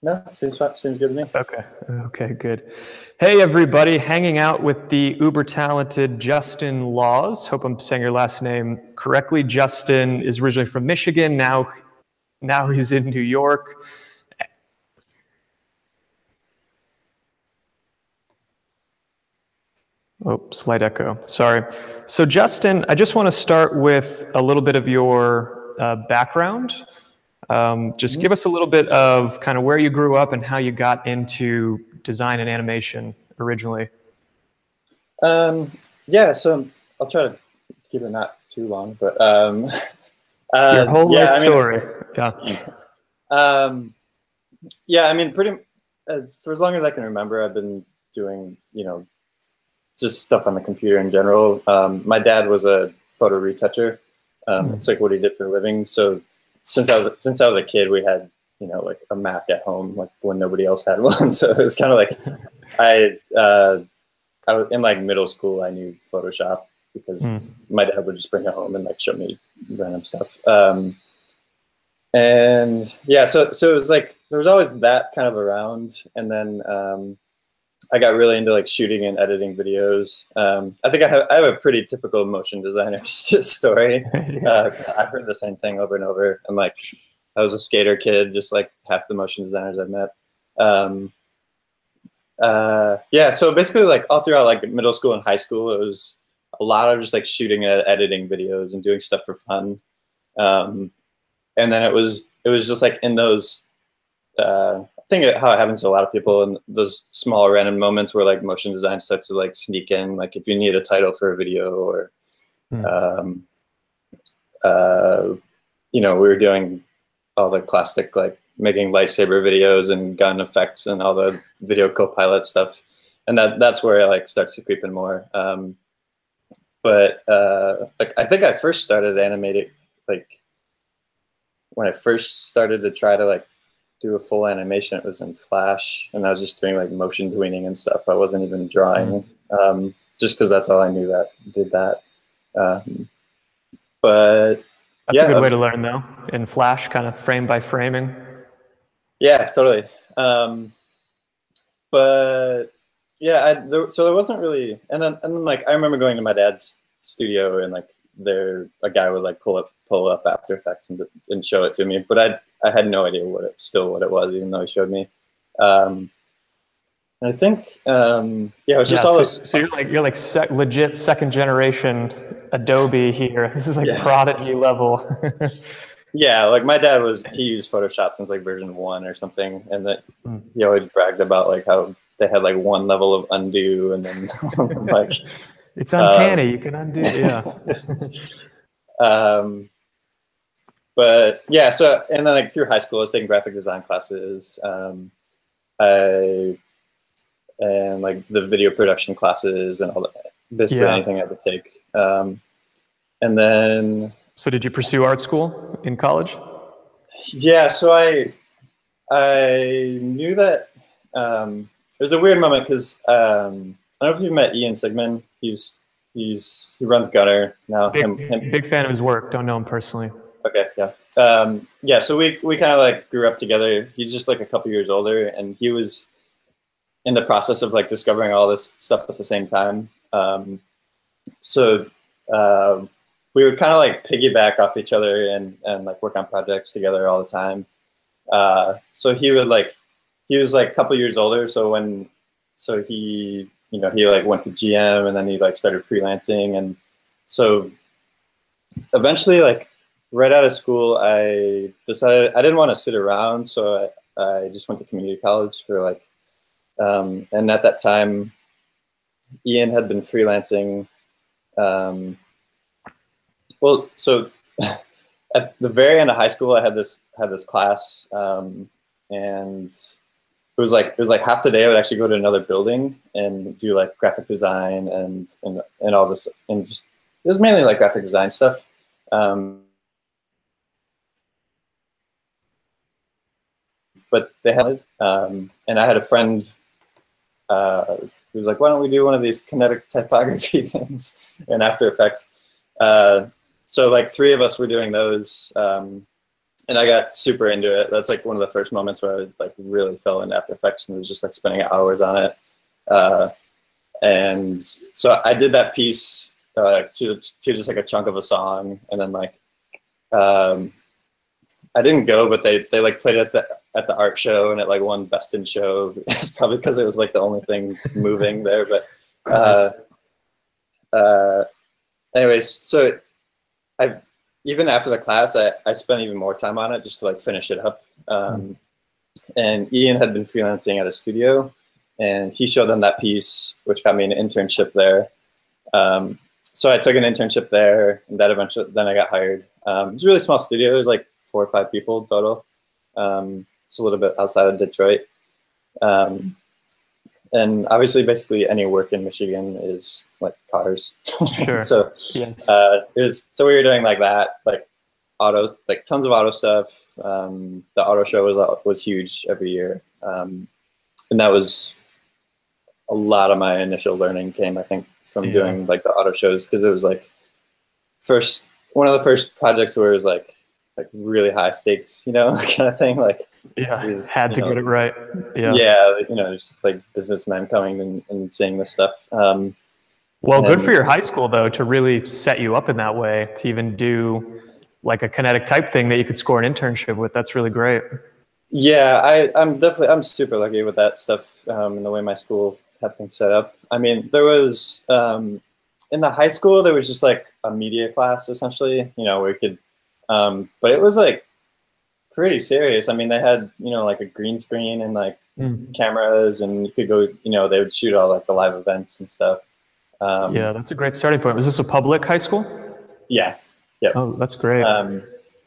No, seems good to me. Okay, good. Hey, everybody, hanging out with the uber talented Justin Laws. Hope I'm saying your last name correctly. Justin is originally from Michigan. Now he's in New York. Oh, slight echo. Sorry. So, Justin, I just want to start with a little bit of your background. Just give us a little bit of kind of where you grew up and how you got into design and animation originally. Yeah, so I'll try to keep it not too long, but Your whole yeah, life I mean, story. Yeah. yeah, I mean, pretty for as long as I can remember, I've been doing, just stuff on the computer in general. My dad was a photo retoucher. It's like what he did for a living. So since I was a kid, we had like a Mac at home, like when nobody else had one. So it was kind of like I was in like middle school. I knew Photoshop because my dad would just bring it home and like show me random stuff. And yeah, so it was like there was always that kind of around, and then I got really into like shooting and editing videos. I think I have a pretty typical motion designer story. I've heard the same thing over and over. I'm like, I was a skater kid, just like half the motion designers I've met. Yeah, so basically like all throughout like middle school and high school, it was a lot of just like shooting and editing videos and doing stuff for fun. And then it was just like in those, I think how it happens to a lot of people in those small random moments where like motion design starts to like sneak in, like if you need a title for a video or, we were doing all the classic, like making lightsaber videos and gun effects and all the video co-pilot stuff. And that's where it like starts to creep in more. But like, I think I first started animating, like when I first started to try to like do a full animation, it was in Flash, and I was just doing like motion tweening and stuff. I wasn't even drawing, just because that's all I knew that did that. But that's yeah, a good way to learn though, in Flash, kind of frame by framing. Yeah, totally. But yeah, so there wasn't really, and then like I remember going to my dad's studio and like a guy would like pull up After Effects and show it to me, but I had no idea what it was, even though he showed me. And I think yeah, it was just always. So you're like legit second generation Adobe here. This is like prodigy level. Yeah, like my dad he used Photoshop since like version 1 or something, and that he always bragged about like how they had like one level of undo, and then like it's uncanny, you can undo, yeah. But yeah, so and then like through high school, I was taking graphic design classes, and like the video production classes and all that, basically anything I would take, and then. So did you pursue art school in college? Yeah, so I knew that it was a weird moment because I don't know if you've met Ian Sigmund. He runs Gunner now. Big fan of his work. Don't know him personally. Okay, yeah, yeah. So we kind of like grew up together. He's just like a couple years older, and he was in the process of like discovering all this stuff at the same time. So we would kind of like piggyback off each other and like work on projects together all the time. So he was like a couple years older. So he like went to GM, and then he like started freelancing. And so eventually, like right out of school, I decided I didn't want to sit around. So I just went to community college for like, and at that time, Ian had been freelancing. Well, so at the very end of high school, I had this class, and it was like half the day I would actually go to another building and do like graphic design and all this, and just it was mainly like graphic design stuff. But they had, and I had a friend who was like, "Why don't we do one of these kinetic typography things in After Effects?" So like 3 of us were doing those, and I got super into it. That's like one of the first moments where I like really fell into After Effects and was just like spending hours on it. And so I did that piece to just like a chunk of a song, and then like I didn't go, but they like played it at the art show, and it like won Best in Show. It's probably because it was like the only thing moving there. But anyways, so I even after the class, I spent even more time on it just to like finish it up. And Ian had been freelancing at a studio, and he showed them that piece, which got me an internship there. So I took an internship there, and that eventually, then I got hired. It was a really small studio. It was like 4 or 5 people total. It's a little bit outside of Detroit. And obviously, basically any work in Michigan is like cars. Sure. So, yes. So we were doing like that, like auto, like tons of auto stuff. The auto show was huge every year. And that was a lot of my initial learning came, I think, from doing like the auto shows, because it was like one of the first projects where it was like really high stakes, you know, kind of thing. Like, had to get it right. Yeah, you know, it's just like businessmen coming and seeing this stuff. Well, good for your high school though to really set you up in that way to even do like a kinetic type thing that you could score an internship with. That's really great. Yeah, I'm super lucky with that stuff, and the way my school had things set up. I mean, there was in the high school there was just like a media class essentially, you know, where you could, but it was like pretty serious. I mean, they had, you know, like a green screen and like cameras, and you could go, you know, they would shoot all like the live events and stuff. Yeah, that's a great starting point. Was this a public high school? Yeah. Yep. Oh, that's great.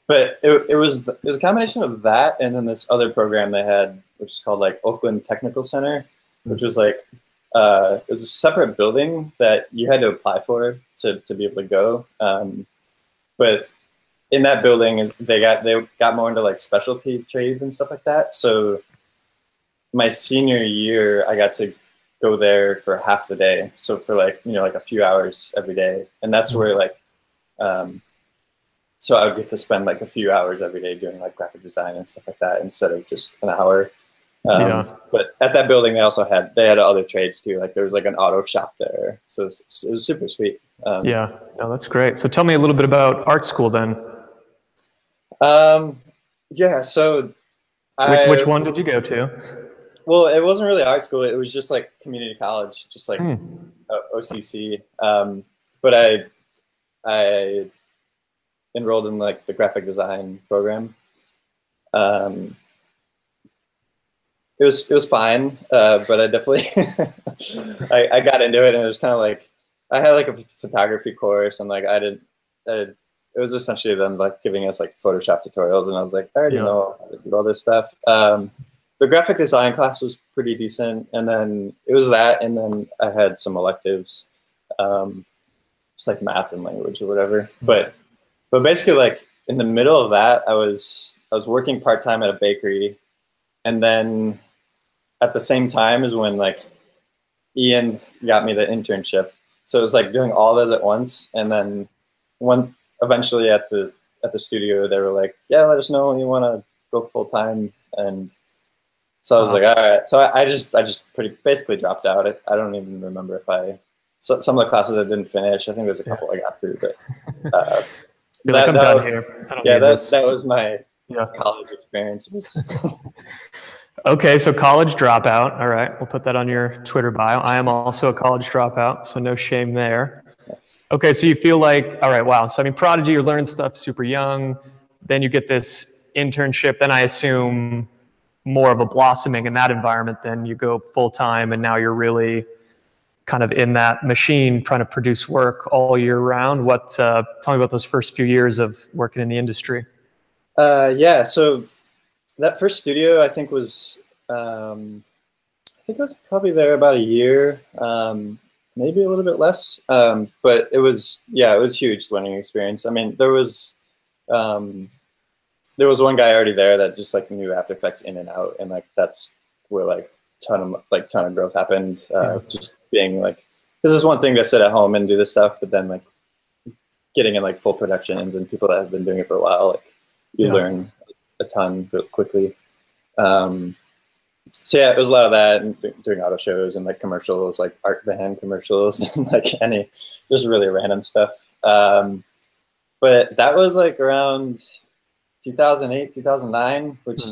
But it was a combination of that and then this other program they had, which is called like Oakland Technical Center, which was like it was a separate building that you had to apply for to be able to go. But in that building, they got more into like specialty trades and stuff like that. So my senior year, I got to go there for half the day. So for like, you know, like a few hours every day, and that's where like. So I would get to spend like a few hours every day doing like graphic design and stuff like that instead of just an hour. But at that building, they had other trades too. Like there was like an auto shop there, so it was super sweet. Yeah, no, that's great. So tell me a little bit about art school then. Yeah, so which one did you go to? Well, it wasn't really art school. It was just like community college, just like OCC. But I enrolled in like the graphic design program. It was fine, but I definitely I got into it, and it was kind of like I had like a photography course, and like it was essentially them like giving us like Photoshop tutorials, and I was like, I already know how to do all this stuff. The graphic design class was pretty decent, and then it was that, and then I had some electives, just like math and language or whatever. But basically, like in the middle of that, I was working part-time at a bakery, and then at the same time is when like Ian got me the internship. So it was like doing all those at once, and then eventually at the studio they were like, yeah, let us know when you want to go full-time. And so I was like, all right. So I just basically dropped out. I don't even remember if some of the classes I didn't finish. I think there's a couple I got through, but that was my college experience. Okay, so college dropout. All right, we'll put that on your Twitter bio. I am also a college dropout, so no shame there. Yes. Okay, so you feel like, all right, wow. So I mean, Prodigy, you're learning stuff super young. Then you get this internship. Then I assume more of a blossoming in that environment. Then you go full time, and now you're really kind of in that machine trying to produce work all year round. Tell me about those first few years of working in the industry. Yeah, so that first studio I think was I was probably there about a year, maybe a little bit less, but it was huge learning experience. I mean, there was one guy already there that just like knew After Effects in and out, and like that's where like ton of growth happened. Just being like, this is one thing to sit at home and do this stuff, but then like getting in like full productions and people that have been doing it for a while, like you learn a ton real quickly. So yeah, it was a lot of that, and doing auto shows and like commercials, like art van commercials, and like just really random stuff. But that was like around 2008, 2009, which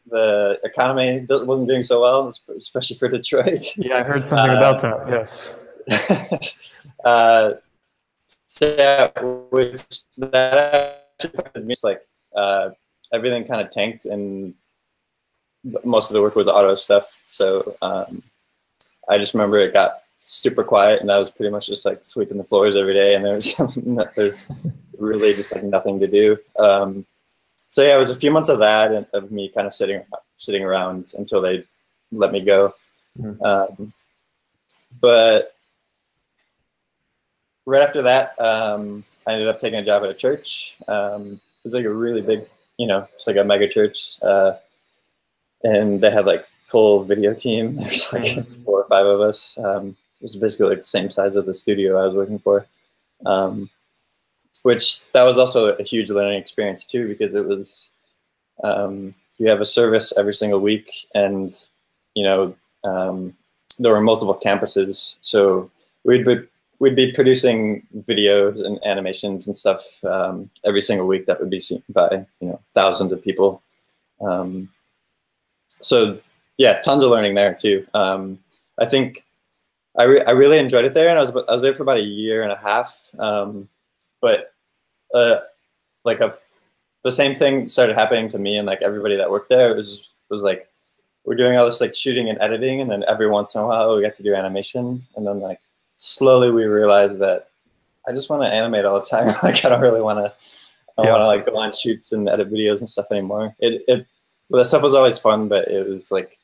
the economy wasn't doing so well, especially for Detroit. Yeah, I heard something about that. Yes. So yeah, which that actually means like everything kind of tanked, and most of the work was auto stuff. So I just remember it got super quiet, and I was pretty much just like sweeping the floors every day, and there's really just like nothing to do. So yeah, it was a few months of that, and of me kind of sitting around until they let me go. But right after that, I ended up taking a job at a church. It was like a really big, it's like a mega church, and they had like full video team. There's like 4 or 5 of us. It was basically like the same size of the studio I was working for. Which that was also a huge learning experience too, because it was, you have a service every single week, and, there were multiple campuses. So we'd be producing videos and animations and stuff every single week that would be seen by, thousands of people. So yeah, tons of learning there too. I think I really enjoyed it there, and I was there for about 1.5 years. But the same thing started happening to me and like everybody that worked there. It was like, we're doing all this like shooting and editing, and then every once in a while we got to do animation, and then like slowly we realized that I just want to animate all the time. Like I don't really want to. I don't want to like go on shoots and edit videos and stuff anymore. That stuff was always fun, but it was like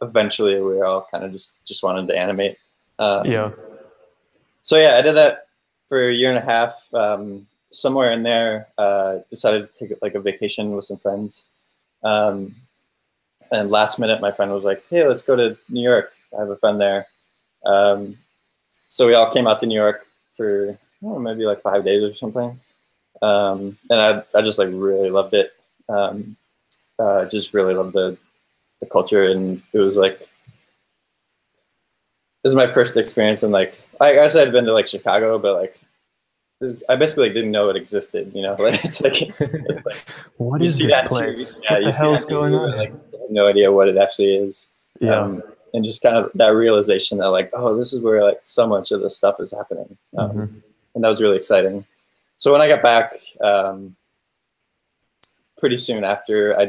eventually we were all kind of just wanted to animate. So yeah, I did that for 1.5 years. Somewhere in there, decided to take like a vacation with some friends. And last minute, my friend was like, "Hey, let's go to New York. I have a friend there." So we all came out to New York for maybe like 5 days or something. And I just like really loved it. Just really loved the culture, and it was like, this is my first experience in like, I guess I'd been to like Chicago, but like I basically like, didn't know it existed, like it's like what is this place? What the hell is going on? Like, I have no idea what it actually is. And just kind of that realization that like, oh, this is where like so much of this stuff is happening. And that was really exciting. So when I got back, pretty soon after, I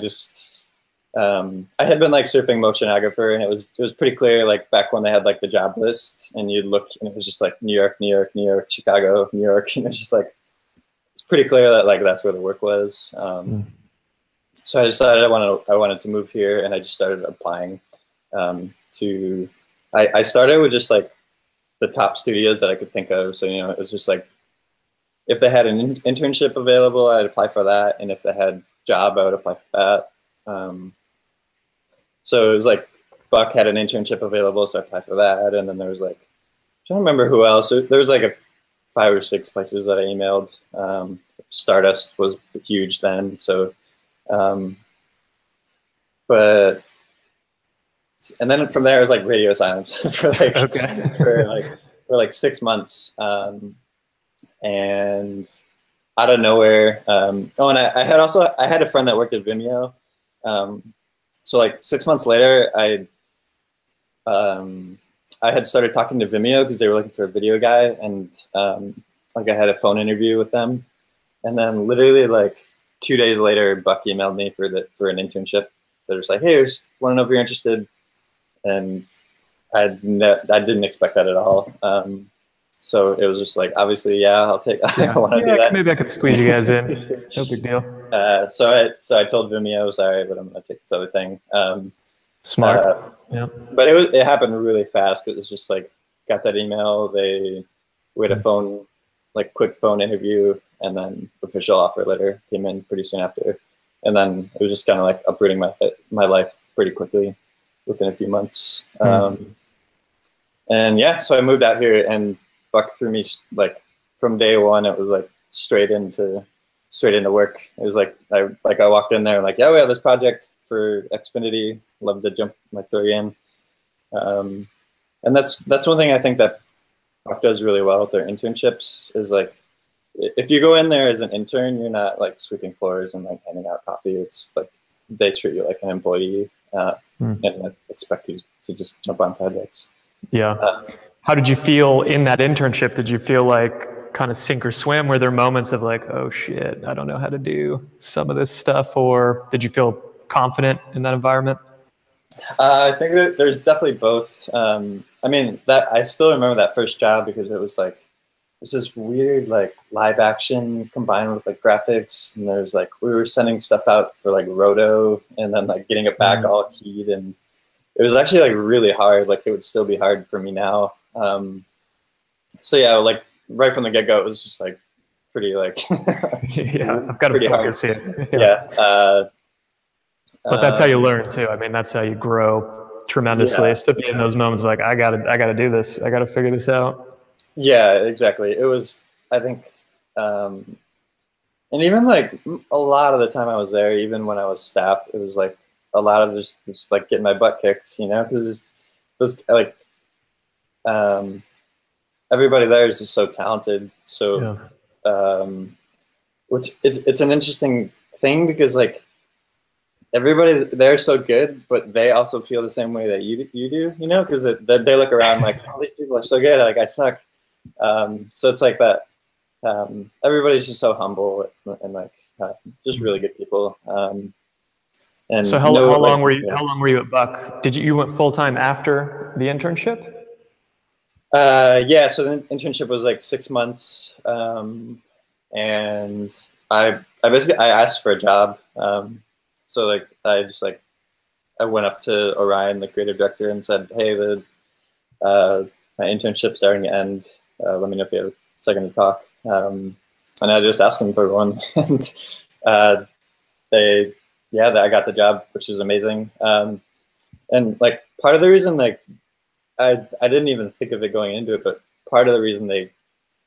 had been like surfing Motionographer, and it was pretty clear, like back when they had like the job list, and you'd look and it was just like New York, New York, New York, Chicago, New York, and it's just like, it's pretty clear that like that's where the work was. So I decided I wanted to move here, and I just started applying I started with just like the top studios that I could think of. So, it was just like, if they had an internship available, I'd apply for that. And if they had job, I would apply for that. So it was like, Buck had an internship available, so I applied for that. And then there was like, I don't remember who else. There was like 5 or 6 places that I emailed. Stardust was huge then. So, and then from there it was like radio silence for like 6 months. And out of nowhere, and I had a friend that worked at Vimeo. So like 6 months later, I had started talking to Vimeo because they were looking for a video guy, and like I had a phone interview with them. And then literally like 2 days later, Buck emailed me for an internship. They're just like, "Hey, I just want to know if you're interested." And I didn't expect that at all. So it was just like, obviously, yeah, I'll take. I want to do that. Maybe I could squeeze you guys in. No big deal. So I told Vimeo, sorry, but I'm gonna take this other thing. Smart. Yeah. But it happened really fast. It was just like, got that email. We had a quick phone interview, and then official offer letter came in pretty soon after. And then it was just kind of like uprooting my life pretty quickly within a few months. And yeah, so I moved out here, and Buck threw me like from day one. It was like straight into straight into work. It was like I walked in there and like, yeah, we have this project for Xfinity. Love to jump like throw you in. And that's one thing I think that Buck does really well with their internships is like, if you go in there as an intern, you're not like sweeping floors and like handing out coffee. It's like they treat you like an employee and like, expect you to just jump on projects. Yeah. How did you feel in that internship? Did you feel like kind of sink or swim? Were there moments of like, oh shit, I don't know how to do some of this stuff? Or did you feel confident in that environment? I think that there's definitely both. I mean, that I still remember that first job because it was like, it's this weird like live action combined with like graphics, and there's like we were sending stuff out for like Roto and then like getting it back all keyed, and it was actually like really hard. Like it would still be hard for me now. So yeah, like right from the get go, it was just like pretty like yeah, I've got to focus here. Yeah. But that's how you learn too. I mean, that's how you grow tremendously. Is to be in those moments of like, I gotta do this. I gotta figure this out. Yeah, exactly. It was, I think, and even like a lot of the time I was there, even when I was staff, it was like a lot of just like getting my butt kicked, you know, because those like everybody there is just so talented. So, which is it's an interesting thing because like everybody there is so good, but they also feel the same way that you do, you know, because they look around like, oh, these people are so good, like I suck. So it's like that. Everybody's just so humble and like just really good people. And so how long were you at Buck? You went full time after the internship? Yeah, so the internship was like 6 months, and I basically asked for a job. So like I went up to Orion, the creative director, and said, "Hey, my internship's starting to end. Let me know if you have a second to talk." And I just asked them for one, and I got the job, which was amazing. And like part of the reason, like I didn't even think of it going into it, but part of the reason they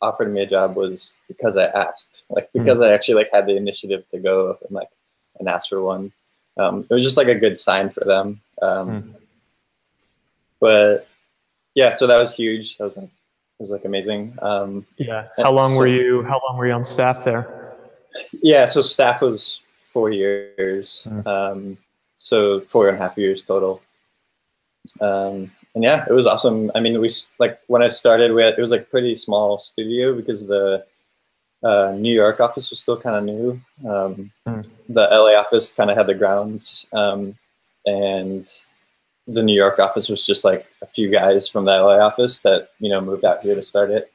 offered me a job was because I asked, like because I actually like had the initiative to go and ask for one. It was just like a good sign for them. But yeah, so that was huge. It was like amazing. Yeah. How long were you on staff there? Yeah, so staff was 4 years. So 4.5 years total. And yeah, it was awesome. I mean, we like when I started, it was like pretty small studio because the New York office was still kind of new. The LA office kind of had the grounds, and the New York office was just like a few guys from the LA office that moved out here to start it.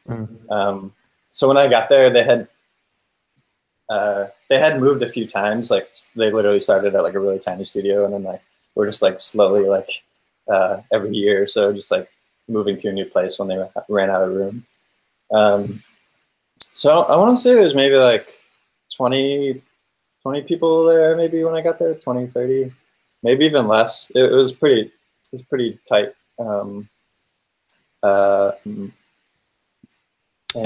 So when I got there, they had moved a few times. Like they literally started at like a really tiny studio, and then like we're just like slowly like every year or so just like moving to a new place when they ran out of room. So I want to say there's maybe like 20 people there maybe when I got there, 20, 30, maybe even less. It was pretty tight. And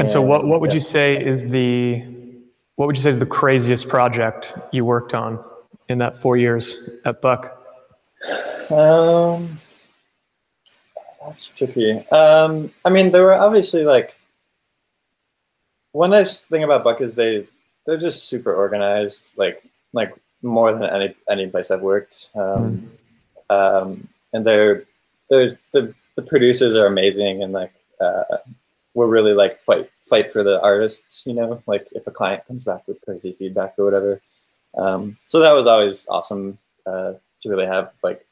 so what would you say is the craziest project you worked on in that 4 years at Buck? That's tricky. I mean, there were obviously like, one nice thing about Buck is they're just super organized, like more than any place I've worked. And the producers are amazing, and like we're really like fight for the artists, like if a client comes back with crazy feedback or whatever. So that was always awesome to really have like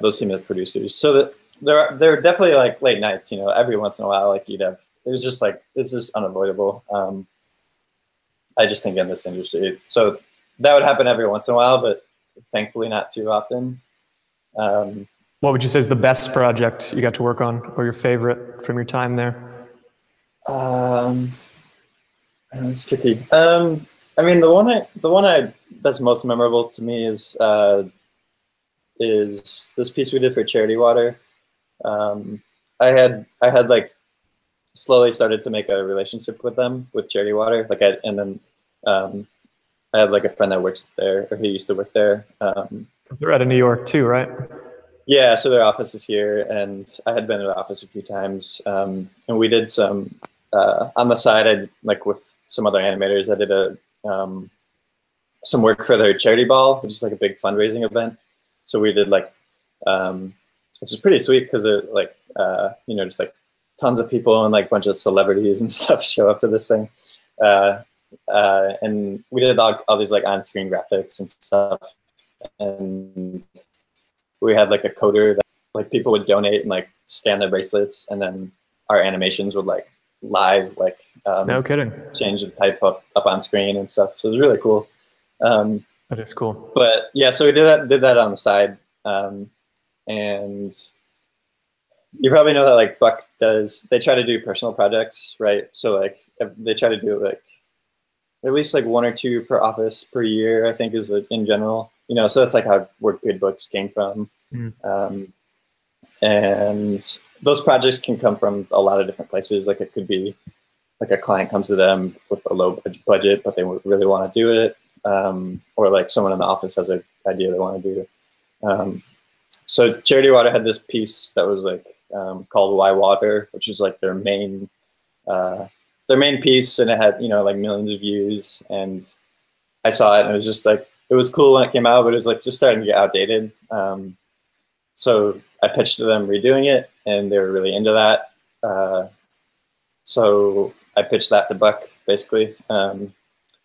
those team of producers. So that there are definitely like late nights, every once in a while, like it was just like, it's just unavoidable. I just think in this industry, so that would happen every once in a while, but thankfully not too often. What would you say is the best project you got to work on, or your favorite from your time there? It's tricky. I mean, the one that's most memorable to me is this piece we did for Charity Water. I had like slowly started to make a relationship with them, with Charity Water, and then Um, I had like a friend that works there, or he used to work there. Because they're out of New York too, right? Yeah, so their office is here, and I had been to the office a few times, and we did some on the side. I like with some other animators. I did some work for their charity ball, which is like a big fundraising event. So we did like, which is pretty sweet because it like you know, just like tons of people and like a bunch of celebrities and stuff show up to this thing. And we did all these like on-screen graphics and stuff, and we had like a coder that like people would donate and like scan their bracelets, and then our animations would like live like No kidding. change the type up on screen and stuff. So it was really cool. That is cool. But yeah, so we did that on the side, and you probably know that like Buck does. They try to do personal projects, right? So like they try to do like at least like 1 or 2 per office per year, I think is in general. You know, so that's like where good books came from. And those projects can come from a lot of different places. Like it could be like a client comes to them with a low budget, but they really want to do it. Or like someone in the office has an idea they want to do. So Charity Water had this piece that was like called Why Water, which was like their main piece, and it had, you know, like millions of views. And I saw it, and it was just like, it was cool when it came out, but it was like just starting to get outdated. So I pitched to them redoing it, and they were really into that. So I pitched that to Buck basically.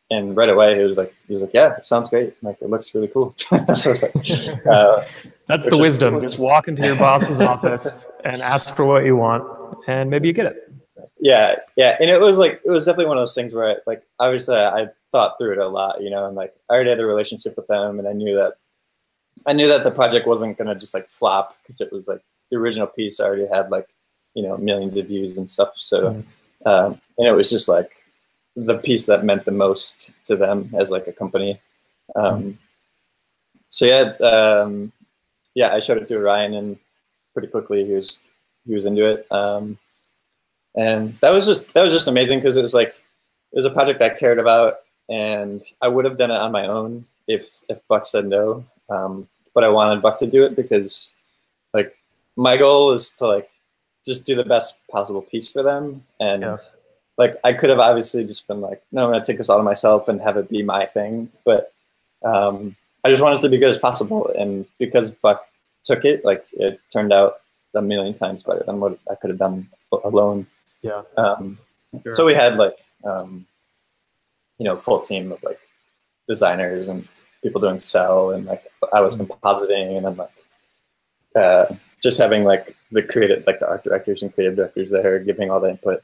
And right away he was like, yeah, it sounds great. Like, it looks really cool. So I was like, that's the wisdom. Cool. Just walk into your boss's office and ask for what you want, and maybe you get it. Yeah. And it was definitely one of those things where obviously I thought through it a lot, you know, and like I already had a relationship with them, and I knew that the project wasn't going to just like flop, because it was like the original piece already had like, you know, millions of views and stuff. So, and it was just like the piece that meant the most to them as like a company. So yeah, I showed it to Ryan, and pretty quickly he was into it. And that was just amazing, because it was a project I cared about, and I would have done it on my own if Buck said no. But I wanted Buck to do it, because like my goal is to like just do the best possible piece for them. And like I could have obviously just been like, no, I'm gonna take this all to myself and have it be my thing. But I just wanted it to be good as possible. And because Buck took it, like it turned out a million times better than what I could have done alone. Yeah. Sure. So we had like you know, full team of like designers and people doing cell, and like I was compositing, and then like just having like the art directors and creative directors there giving all the input.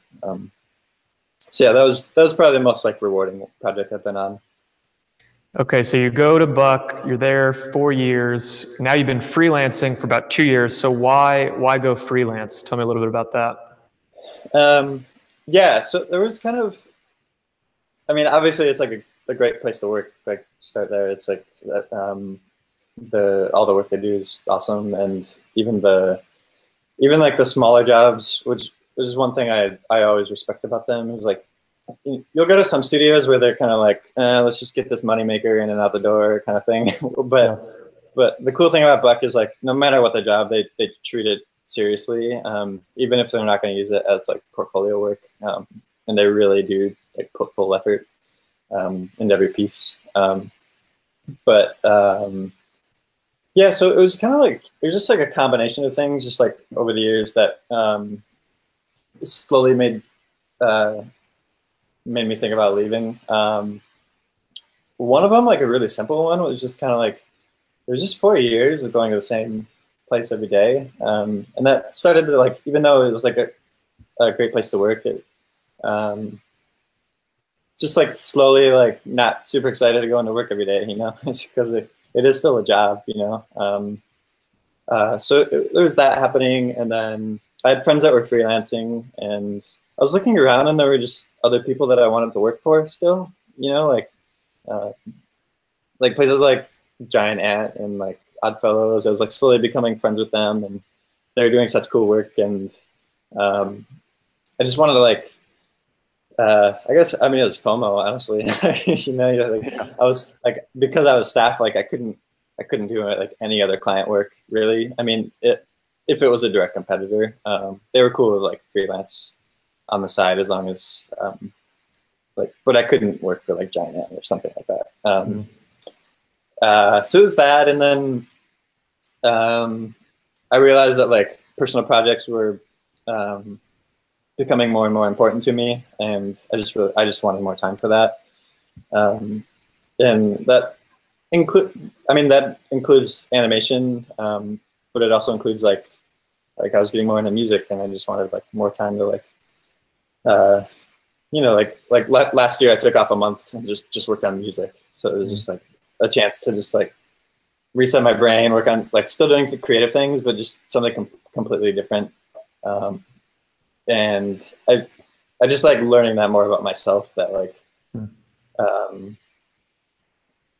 So yeah, that was probably the most like rewarding project I've been on. Okay, so you go to Buck, you're there 4 years. Now you've been freelancing for about 2 years. So why go freelance? Tell me a little bit about that. Yeah, so there was kind of, I mean, obviously it's like a great place to work. Like start there, it's like that, all the work they do is awesome, and even like the smaller jobs, which is one thing I always respect about them, is like you'll go to some studios where they're kind of like, let's just get this moneymaker in and out the door kind of thing. But the cool thing about Buck is like no matter what the job, they treat it seriously, even if they're not going to use it as like portfolio work, and they really do like put full effort into every piece. Yeah, so it was kind of like, it was just like a combination of things, just like over the years that slowly made me think about leaving. One of them, like a really simple one, was just kind of like, it was just 4 years of going to the same place every day. And that started to like, even though it was like a great place to work, it just like slowly like not super excited to go into work every day, you know, it's because it is still a job, you know. So there was that happening, and then I had friends that were freelancing, and I was looking around, and there were just other people that I wanted to work for still, you know, like places like Giant Ant and like Oddfellows. I was like slowly becoming friends with them, and they were doing such cool work, and I just wanted to like, I guess, I mean, it was FOMO, honestly. Like, I was like, because I was staff, like I couldn't do like any other client work really. I mean, if it was a direct competitor, they were cool with like freelance on the side as long as, like, but I couldn't work for like Giant Ant or something like that. So it was that, and then I realized that like personal projects were becoming more and more important to me, and I just wanted more time for that. And that includes animation, but it also includes like I was getting more into music, and I just wanted like more time to like last year I took off a month and just worked on music. So it was just like a chance to just like reset my brain, work on like still doing the creative things, but just something completely different. And I just like learning that more about myself, that like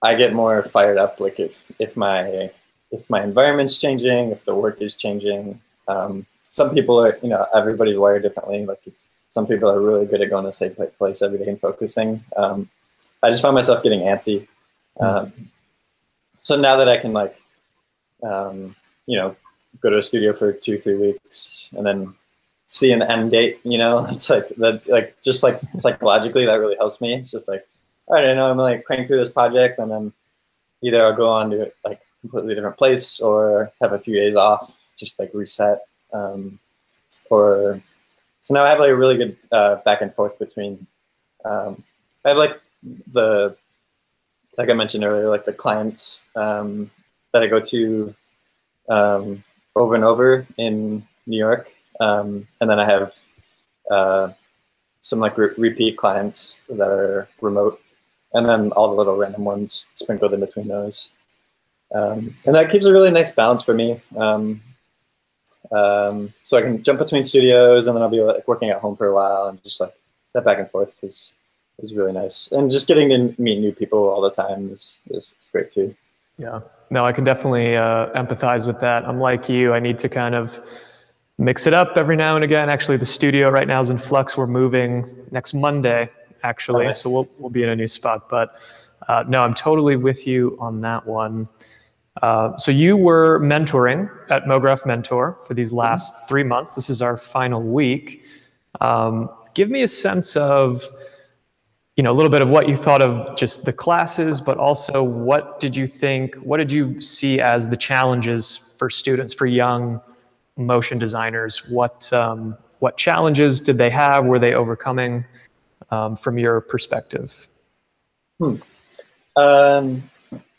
I get more fired up like if my environment's changing, if the work is changing. Some people are, everybody's wired differently. Like some people are really good at going to the same place every day and focusing. I just found myself getting antsy. So now that I can like, go to a studio for 2-3 weeks and then see an end date, it's like that, like just like psychologically that really helps me. It's just like, all right, I know I'm like cranking through this project, and then either I'll go on to like completely different place or have a few days off, just like reset. Or so now I have like a really good back and forth between. I have like like I mentioned earlier, like the clients that I go to over and over in New York, and then I have some like repeat clients that are remote, and then all the little random ones sprinkled in between those. And that keeps a really nice balance for me. So I can jump between studios, and then I'll be like working at home for a while, and just like that back and forth is really nice. And just getting to meet new people all the time is great too. Yeah, no, I can definitely empathize with that. I'm like you, I need to kind of mix it up every now and again. Actually, the studio right now is in flux. We're moving next Monday, actually. Nice. So we'll be in a new spot. But no, I'm totally with you on that one. So you were mentoring at Mograph Mentor for these last 3 months. This is our final week. Give me a sense of, a little bit of what you thought of just the classes, but also what did you see as the challenges for students, for young motion designers? What challenges did they have? Were they overcoming from your perspective?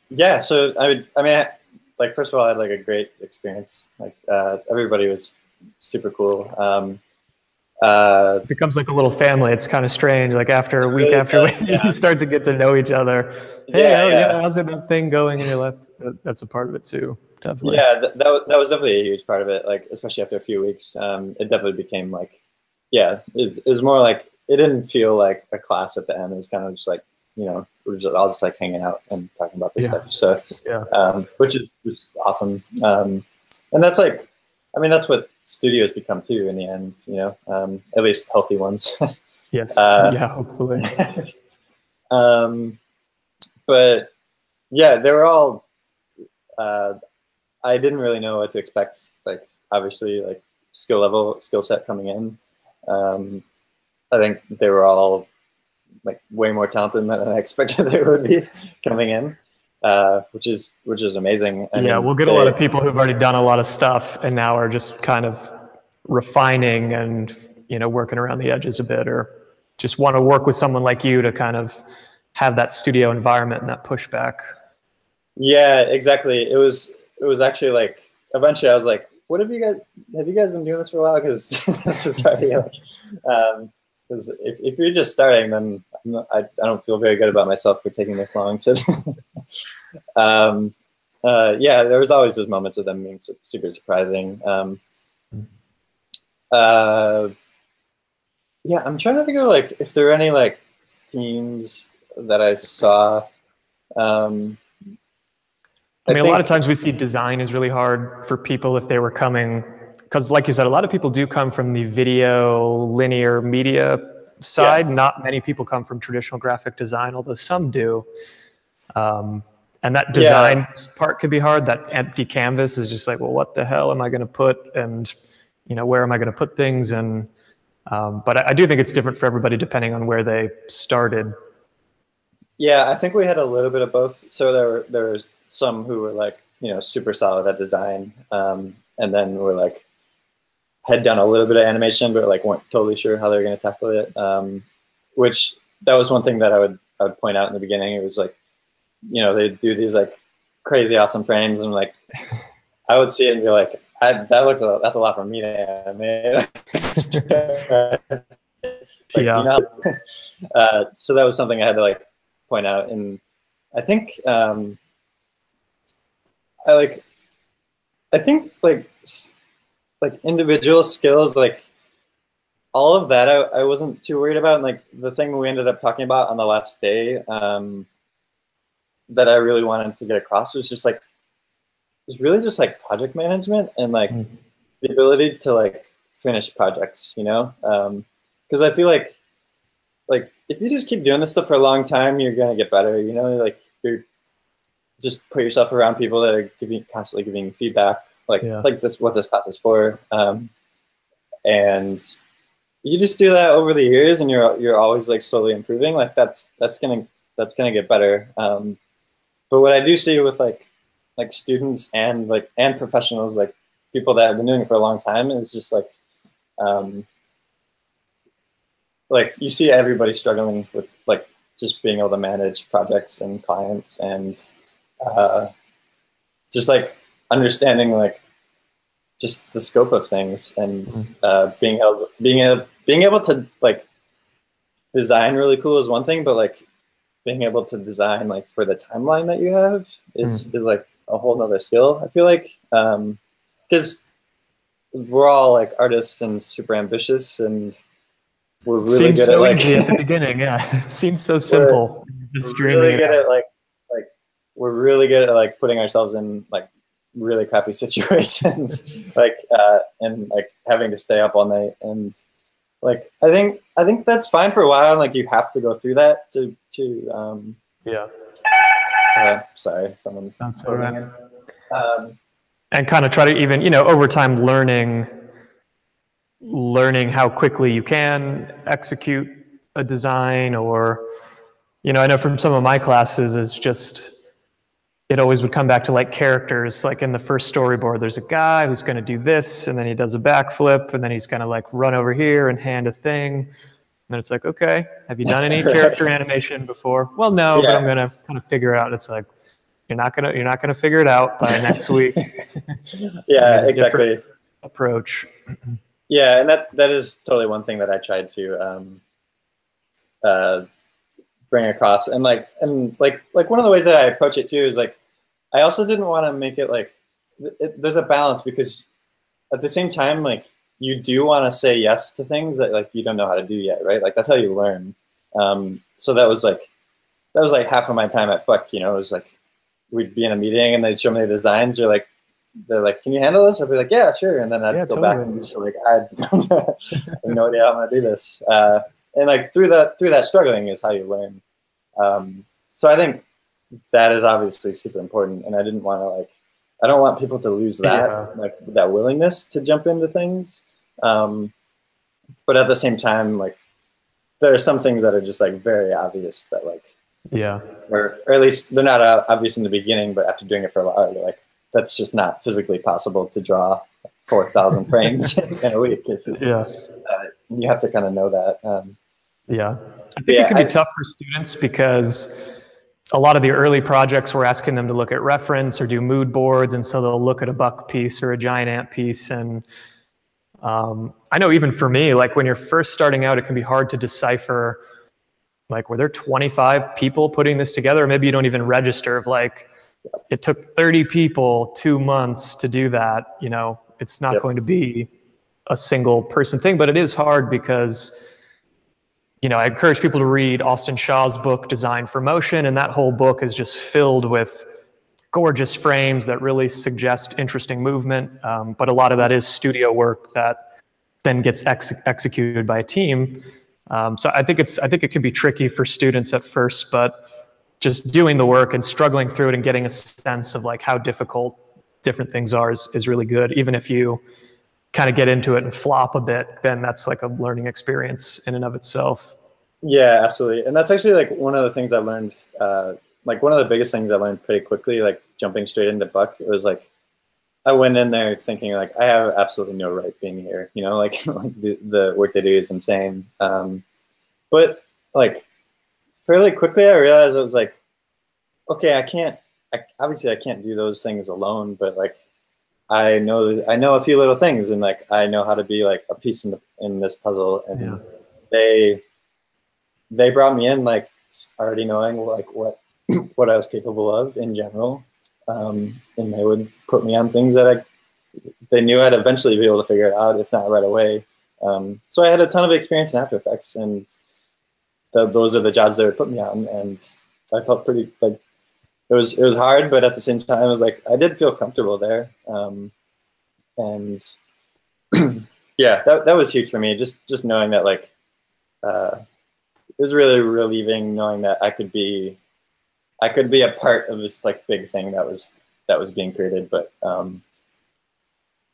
Yeah, so I mean, like first of all, I had like a great experience. Like everybody was super cool. It becomes like a little family. It's kind of strange. Like after week after week, you start to get to know each other. Hey, how's that thing going in your life? That's a part of it too, definitely. Yeah, that was definitely a huge part of it. Like especially after a few weeks, it definitely became like, it was more like, it didn't feel like a class at the end. It was kind of just like, we're just all just like hanging out and talking about this stuff. So, which is awesome. And that's like, I mean, that's what studios become too in the end, at least healthy ones. Yes. Yeah, hopefully. But yeah, they were all, I didn't really know what to expect. Like obviously like skill set coming in. I think they were all like way more talented than I expected they would be coming in, which is amazing. I mean, we'll get a lot of people who've already done a lot of stuff and now are just kind of refining and working around the edges a bit, or just want to work with someone like you to kind of have that studio environment and that pushback. Yeah, exactly. It was actually like eventually I was like, what have you guys been doing this for a while? Because this is already like, because if you're just starting, then I don't feel very good about myself for taking this long to. There was always those moments of them being super surprising. I'm trying to think of like if there are any like themes that I saw. I mean, a lot of times we see design is really hard for people if they were coming, because like you said, a lot of people do come from the video linear media side. Not many people come from traditional graphic design, although some do. And that design part could be hard. That empty canvas is just like, well, what the hell am I going to put? And, you know, where am I going to put things? And, but I do think it's different for everybody depending on where they started. Yeah, I think we had a little bit of both. So there was some who were like, you know, super solid at design. And then were like, had done a little bit of animation, but like weren't totally sure how they were going to tackle it. Which that was one thing that I would point out in the beginning. It was like, you know, they do these like crazy awesome frames, and like I would see it and be like, that's a lot for me to animate. Like, yeah. you know? So that was something I had to like point out, and I think I think like individual skills, like all of that I wasn't too worried about. And like the thing we ended up talking about on the last day that I really wanted to get across was just like, it's really just like project management and like the ability to like finish projects, you know? Because I feel like if you just keep doing this stuff for a long time, you're gonna get better, you know? Like you're just put yourself around people that are constantly giving you feedback, like what this class is for, and you just do that over the years, and you're always like slowly improving. Like that's gonna get better. But what I do see with like students and professionals, like people that have been doing it for a long time, is just like you see everybody struggling with like just being able to manage projects and clients, and just like understanding like just the scope of things, and being able to like design really cool is one thing, but like being able to design like for the timeline that you have is like a whole nother skill, I feel like, because we're all like artists and super ambitious, and we're really good at like easy at the beginning. Yeah, it seems so simple. We're really good at like we're really good at like putting ourselves in like really crappy situations, like and like having to stay up all night, and like I think that's fine for a while, and like you have to go through that to sorry, someone's calling in. And kind of try to even, you know, over time learning how quickly you can execute a design, or, you know, I know from some of my classes is just, it always would come back to like characters. Like in the first storyboard, there's a guy who's going to do this, and then he does a backflip, and then he's going to like run over here and hand a thing. And then it's like, okay, have you done any character animation before? Well, no, but I'm going to kind of figure it out. It's like, you're not gonna figure it out by next week. Yeah, exactly. Approach. Yeah, and that is totally one thing that I tried to bring across, and like one of the ways that I approach it too is like, I also didn't want to make it like there's a balance, because at the same time, like you do want to say yes to things that like you don't know how to do yet, right? Like that's how you learn. So that was like half of my time at Buck, you know. It was like we'd be in a meeting and they'd show me the designs. They're like, can you handle this? I'd be like, yeah, sure. And then I'd go back and just like, I have no idea how I'm gonna do this. And like through that struggling is how you learn. So I think that is obviously super important, and I don't want people to lose that, like that willingness to jump into things. But at the same time, like there are some things that are just like very obvious that like, or at least they're not obvious in the beginning, but after doing it for a while, you're like, that's just not physically possible to draw 4,000 frames in a week. It's just, you have to kind of know that. I think it can be tough for students, because a lot of the early projects we're asking them to look at reference or do mood boards, and so they'll look at a Buck piece or a giant ant piece. And I know even for me, like when you're first starting out, it can be hard to decipher, like, were there 25 people putting this together? Or maybe you don't even register of like, it took 30 people 2 months to do that. You know, it's not going to be a single person thing, but it is hard because, you know, I encourage people to read Austin Shaw's book, Design for Motion, and that whole book is just filled with gorgeous frames that really suggest interesting movement. But a lot of that is studio work that then gets executed by a team. So I think it can be tricky for students at first, but just doing the work and struggling through it and getting a sense of like how difficult different things are is really good. Even if you kind of get into it and flop a bit, then that's like a learning experience in and of itself. Yeah, absolutely. And that's actually like one of the things I learned, like one of the biggest things I learned pretty quickly, like jumping straight into Buck. It was like, I went in there thinking like, I have absolutely no right being here, you know, like, like the work they do is insane. But like fairly quickly I realized I was like, okay, obviously I can't do those things alone, but like, I know a few little things, and like, I know how to be like a piece in this puzzle. And Yeah. they brought me in like already knowing like what what I was capable of in general, and they would put me on things that they knew I'd eventually be able to figure it out, if not right away. So I had a ton of experience in After Effects, and those are the jobs they would put me on, and I felt pretty like it was hard, but at the same time, it was like I did feel comfortable there, and yeah, that was huge for me. Just knowing that like. It was really relieving knowing that I could be a part of this like big thing that was being created, but and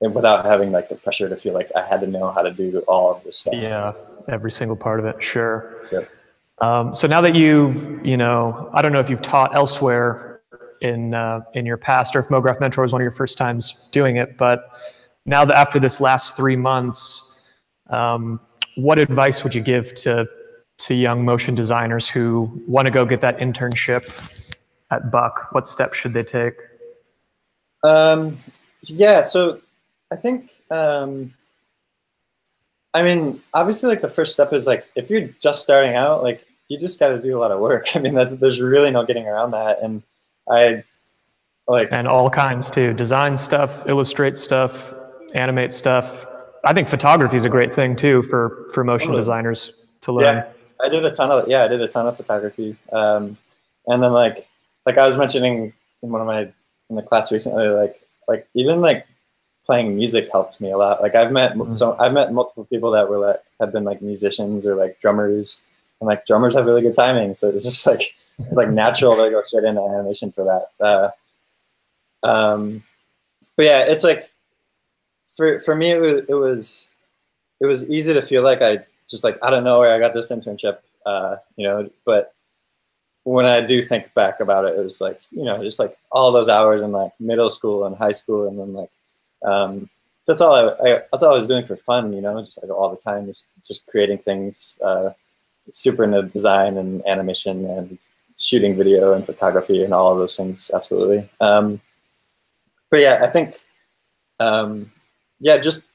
without having like the pressure to feel like I had to know how to do all of this stuff. Yeah, every single part of it, sure. Yep. So now that I don't know if you've taught elsewhere in your past, or if Mograph Mentor was one of your first times doing it, but now that after this last 3 months, what advice would you give to young motion designers who want to go get that internship at Buck? What steps should they take? Yeah, so I think, I mean, obviously like the first step is like, if you're just starting out, like you just got to do a lot of work. I mean, there's really no getting around that. And and all kinds too, design stuff, illustrate stuff, animate stuff. I think photography is a great thing too for motion designers to learn. Yeah, I did a ton of photography. And then like I was mentioning in the class recently, like even like playing music helped me a lot. Like I've met multiple people that were have been like musicians or like drummers, and like drummers have really good timing. So it's just like it's like natural to go straight into animation for that. But yeah, it's like for me it was easy to feel like I just like out of nowhere I got this internship, you know. But when I do think back about it, it was like, you know, just like all those hours in like middle school and high school, and then like that's all I was doing for fun, you know, just like all the time, just creating things, super into design and animation and shooting video and photography and all of those things, absolutely. But yeah, I think yeah, just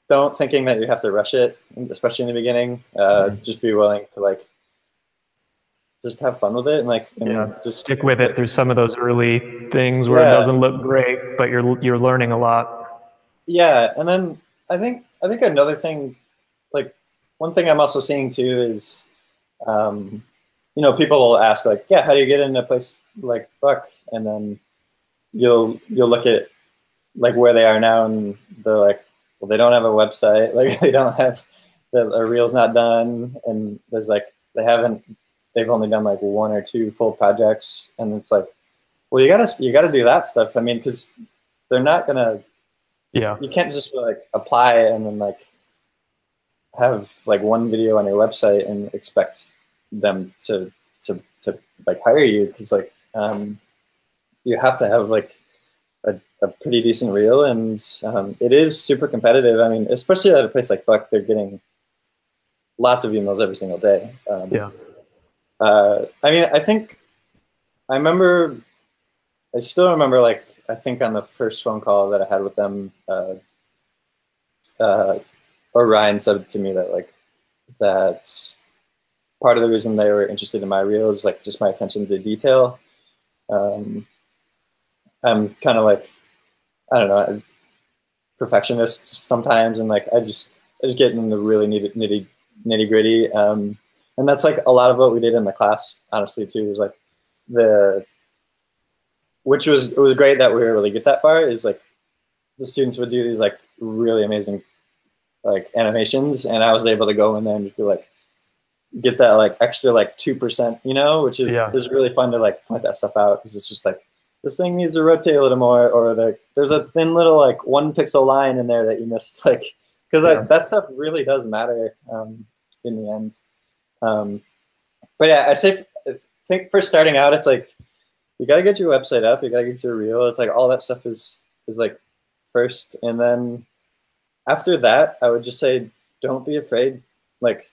don't thinking that you have to rush it, especially in the beginning. Just be willing to like just have fun with it, and like just stick with it through some of those early things where it doesn't look great, but you're learning a lot. Yeah, and then I think another thing, like one thing I'm also seeing too is, you know, people will ask like, yeah, how do you get into a place like Buck? And then you'll look at like where they are now, and they're like, well, they don't have a website, like they don't have the reel's not done, and there's like they've only done like 1 or 2 full projects, and it's like, well, you gotta do that stuff. I mean, because they're not gonna, you can't just like apply and then like have like 1 video on your website and expect them to like hire you, because like you have to have like a pretty decent reel, and it is super competitive. I mean, especially at a place like Buck, they're getting lots of emails every single day. I mean, I still remember, like, I think on the first phone call that I had with them, Ryan said to me that, like, that part of the reason they were interested in my reel is, like, just my attention to detail. I'm kind of, like, I don't know, perfectionist sometimes, and, like, I just get in the really nitty gritty. And that's like a lot of what we did in the class, honestly, too, is like it was great that we were able to get that far, is like the students would do these like really amazing like animations, and I was able to go in there and just be like, get that like extra like 2%, you know, which is really fun to like point that stuff out, because it's just like, this thing needs to rotate a little more, or there's a thin little like 1 pixel line in there that you missed, like, because that stuff really does matter in the end. But yeah, I think for starting out, it's like, you got to get your website up, you got to get your reel. It's like all that stuff is like first, and then after that, I would just say, don't be afraid like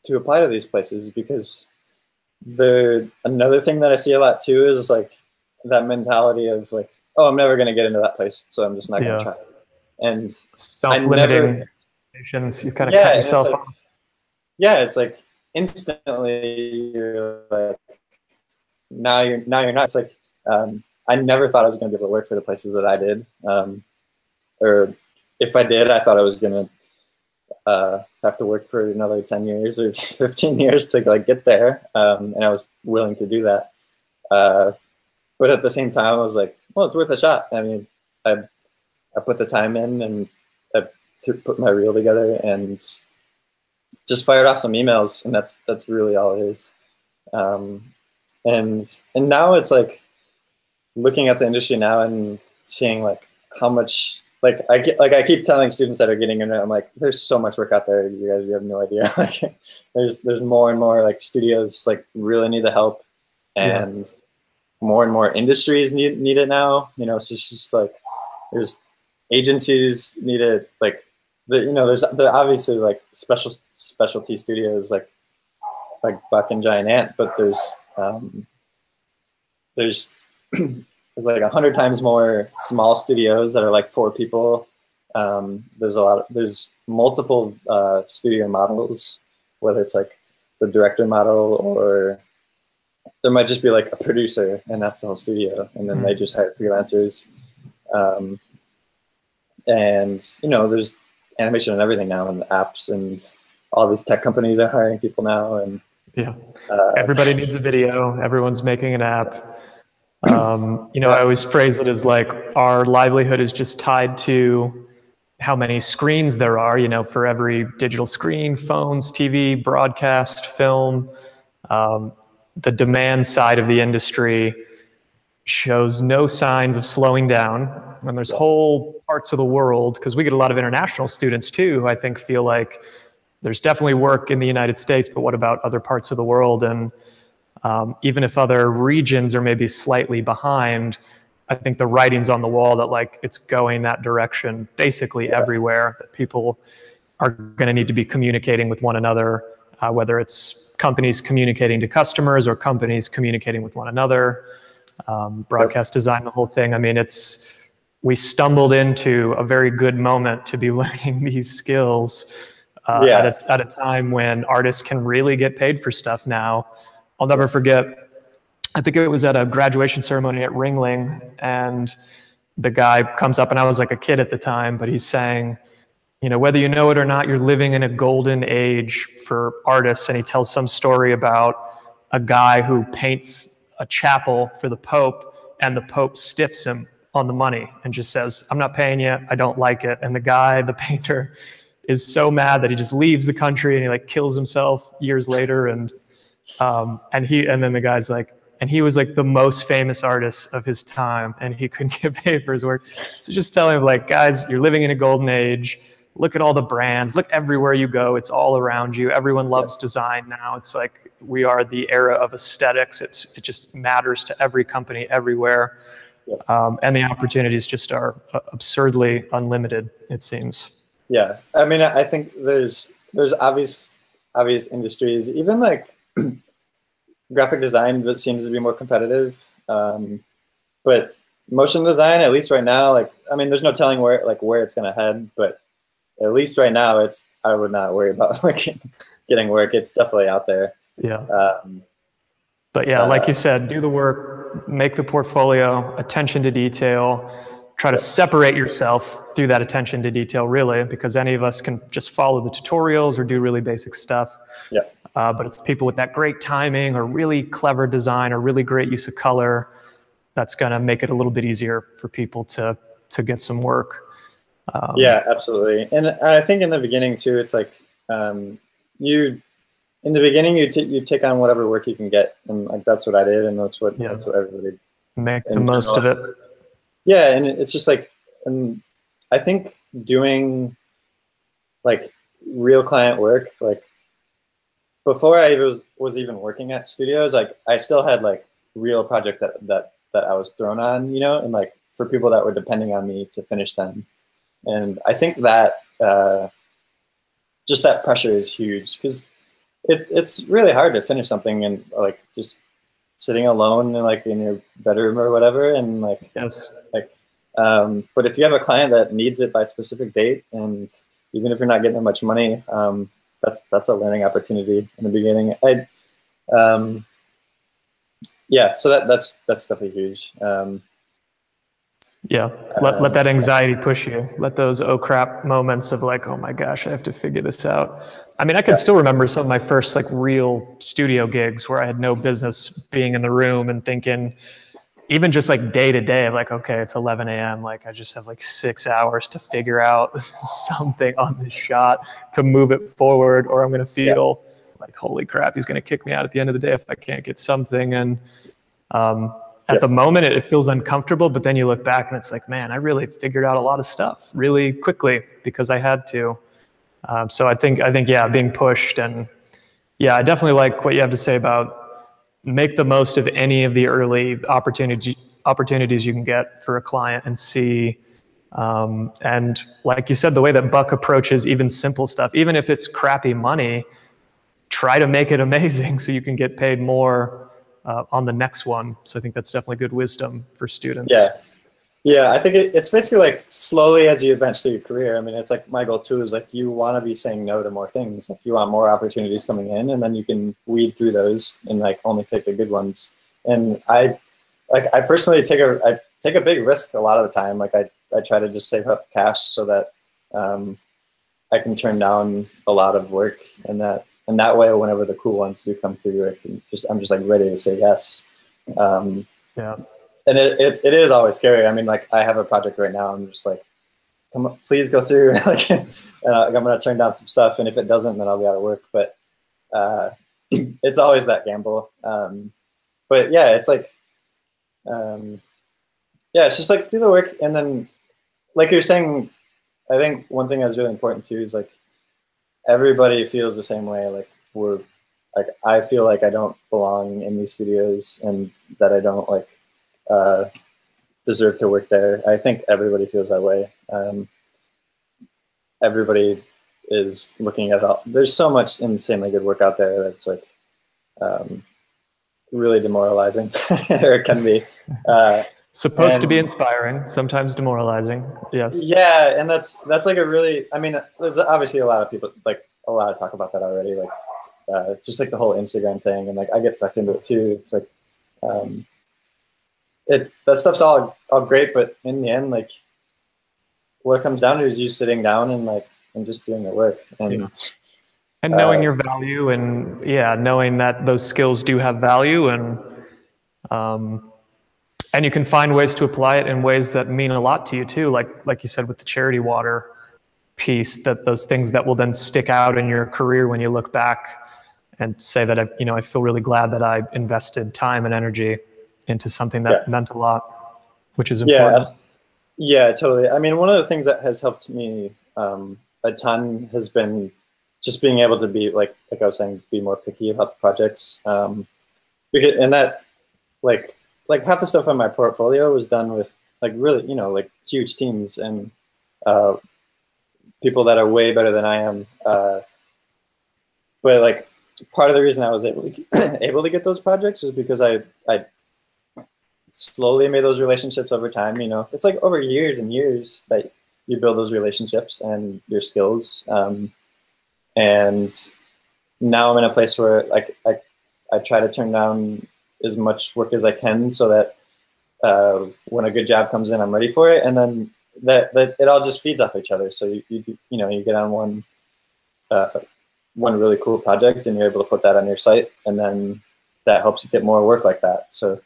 to apply to these places, because another thing that I see a lot too is like that mentality of like, oh, I'm never going to get into that place, so I'm just not going to try. And self-limiting expectations, you kind of cut yourself off. Yeah, it's like instantly you're like, now you're not. It's like, I never thought I was going to be able to work for the places that I did, or if I did, I thought I was going to have to work for another 10 years or 15 years to like get there, and I was willing to do that. But at the same time, I was like, well, it's worth a shot. I mean, I put the time in, and I put my reel together and just fired off some emails, and that's really all it is. And now it's like looking at the industry now and seeing like how much, like I keep telling students that are getting in it, I'm like, there's so much work out there, you guys, you have no idea. Like there's more and more like studios like really need the help, and more industries need it now. You know, so it's just like there's agencies need it, like there's obviously like specialty studios like Buck and Giant Ant, but there's like 100 times more small studios that are like 4 people. There's multiple studio models, whether it's like the director model, or there might just be like a producer, and that's the whole studio, and then they just hire freelancers. And there's animation and everything now, and apps, and all these tech companies are hiring people now, and everybody needs a video, everyone's making an app. I always phrase it as like, our livelihood is just tied to how many screens there are, for every digital screen, phones, TV, broadcast, film. The demand side of the industry shows no signs of slowing down. And there's whole parts of the world, because we get a lot of international students too, who I think feel like there's definitely work in the United States, but what about other parts of the world? And even if other regions are maybe slightly behind, I think the writing's on the wall that like it's going that direction basically everywhere, that people are going to need to be communicating with one another, whether it's companies communicating to customers or companies communicating with one another, broadcast design, the whole thing. I mean, we stumbled into a very good moment to be learning these skills at a time when artists can really get paid for stuff now. I'll never forget, I think it was at a graduation ceremony at Ringling, and the guy comes up, and I was like a kid at the time, but he's saying, whether you know it or not, you're living in a golden age for artists. And he tells some story about a guy who paints a chapel for the Pope, and the Pope stiffs him on the money and just says, I'm not paying you, I don't like it. And the painter, is so mad that he just leaves the country, and he like kills himself years later. And then the guy's like, and he was like the most famous artist of his time, and he couldn't get paid for his work. So just tell him like, guys, you're living in a golden age. Look at all the brands, look everywhere you go. It's all around you. Everyone loves design now. It's like, we are the era of aesthetics. It just matters to every company everywhere. And the opportunities just are absurdly unlimited, it seems. Yeah, I mean, I think there's obvious industries, even like graphic design, that seems to be more competitive. But motion design, at least right now, like, I mean, there's no telling where it's gonna head, but at least right now, I would not worry about like getting work. It's definitely out there. Yeah. But yeah, like you said, do the work, make the portfolio, attention to detail. Try to separate yourself through that attention to detail, really, because any of us can just follow the tutorials or do really basic stuff. Yeah. But it's people with that great timing or really clever design or really great use of color that's going to make it a little bit easier for people to get some work. Yeah, absolutely. And I think in the beginning too, it's like you in the beginning you take on whatever work you can get, and like that's what I did, and Yeah, that's what everybody make the in most of general. it. Yeah, and it's just like, and I think doing like real client work, like before I was even working at studios, like I still had like real project that I was thrown on, you know, and like for people that were depending on me to finish them. And I think that just that pressure is huge because it's really hard to finish something and like just sitting alone in like in your bedroom or whatever, and Yes. like but if you have a client that needs it by a specific date, and even if you're not getting that much money, that's a learning opportunity in the beginning. Yeah, so that's definitely huge. Yeah, let that anxiety push you. Let those oh crap moments of like, oh my gosh, I have to figure this out. I mean, I could Yeah, still remember some of my first like real studio gigs where I had no business being in the room and thinking, even just like day to day, like, okay, it's 11 a.m. Like I just have like 6 hours to figure out something on this shot to move it forward, or I'm going to yeah, feel like, holy crap, he's going to kick me out at the end of the day if I can't get something. And um, yeah, at the moment, it feels uncomfortable, but then you look back and it's like, man, I really figured out a lot of stuff really quickly because I had to. So I think, yeah, being pushed, and yeah, I definitely like what you have to say about make the most of any of the early opportunities you can get for a client and see. And like you said, the way that Buck approaches even simple stuff, even if it's crappy money, try to make it amazing so you can get paid more on the next one. So I think that's definitely good wisdom for students. yeah. Yeah, I think it's basically like slowly as you advance through your career. I mean, it's like my goal too is like you want to be saying no to more things. Like you want more opportunities coming in, and then you can weed through those and like only take the good ones. And I personally I take a big risk a lot of the time. Like I try to just save up cash so that um, I can turn down a lot of work, and that way whenever the cool ones do come through, I'm just like ready to say yes. Um, Yeah. and it is always scary. I mean, like I have a project right now. I'm just like, come on, please go through. Like, I'm gonna turn down some stuff, and if it doesn't, then I'll be out of work. But it's always that gamble. But yeah, it's like, um, yeah, it's just like do the work, and then like you're saying, I think one thing that's really important too is like everybody feels the same way. Like we're like I feel like I don't belong in these studios, and that I don't like. Uh, deserve to work there. I think everybody feels that way. Everybody is looking at all. There's so much insanely good work out there that's like um, really demoralizing, or it can be. Supposed to be And inspiring, sometimes demoralizing. Yes. yeah, and that's like a really. I mean, there's obviously a lot of people like a lot of talk about that already. Like just like the whole Instagram thing, and like I get sucked into it too. It's like um, that stuff's all great, but in the end, like what it comes down to is you sitting down and like and just doing the work. And Yeah. And knowing your value, and yeah, knowing that those skills do have value, um, and you can find ways to apply it in ways that mean a lot to you too. Like you said with the charity water piece, that those things that will then stick out in your career when you look back and say that I feel really glad that I invested time and energy into something yeah, that meant a lot, which is yeah, important. yeah, totally. I mean, one of the things that has helped me a ton has been just being able to be like I was saying, be more picky about the projects. Because and that like half the stuff on my portfolio was done with like really like huge teams and uh, people that are way better than I am. But like part of the reason I was able to get those projects was because I slowly made those relationships over time. It's like over years and years that you build those relationships and your skills. And now I'm in a place where like I try to turn down as much work as I can so that when a good job comes in, I'm ready for it. And then that it all just feeds off each other. So you get on one really cool project and you're able to put that on your site, and then that helps you get more work like that. So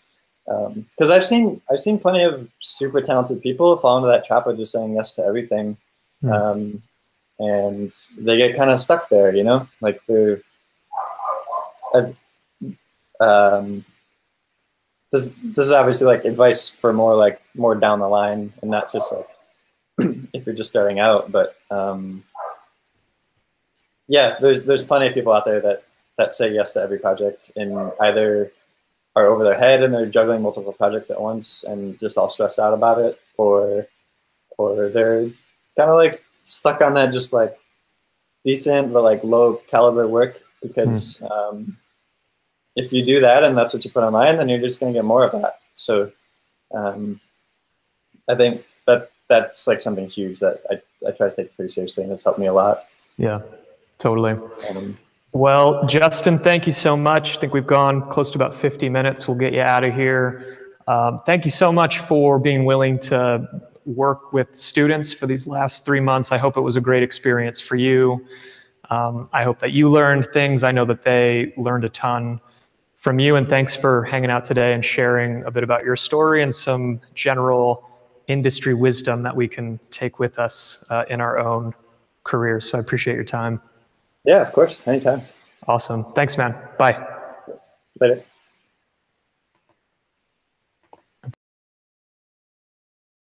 because I've seen plenty of super talented people fall into that trap of just saying yes to everything, And they get kind of stuck there, you know, like they're, this is obviously like advice for more down the line and not just like if you're just starting out, but yeah, there's plenty of people out there that say yes to every project and either are over their head and they're juggling multiple projects at once and just all stressed out about it, or they're kind of like stuck on that just like decent but like low caliber work, because if you do that and that's what you put on mind, then you're just going to get more of that. So I think that's like something huge that I try to take pretty seriously, and it's helped me a lot. Yeah, totally. Well, Justin, thank you so much. I think we've gone close to about 50 minutes. We'll get you out of here. Thank you so much for being willing to work with students for these last 3 months. I hope it was a great experience for you. I hope that you learned things. I know that they learned a ton from you, and thanks for hanging out today and sharing a bit about your story and some general industry wisdom that we can take with us in our own careers. So I appreciate your time. Yeah, of course. Anytime. Awesome. Thanks, man. Bye. Later.